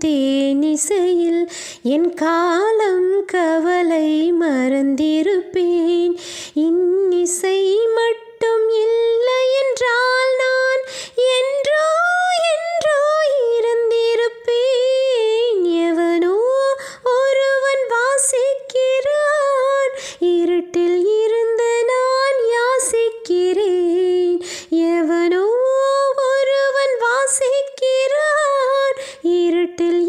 தேனிசையில் என் காலம் கவலை மறந்திருப்பேன். இன்னிசை மட்டும் இல்லை என்றால் நான் என்றோ என்றோ இருந்திருப்பேன். எவனோ ஒருவன் வாசிக்கிறான், இருட்டில் இருந்து நான் யாசிக்கிறேன். எவனோ ஒருவன் வாசிக்கிறான், இருட்டில்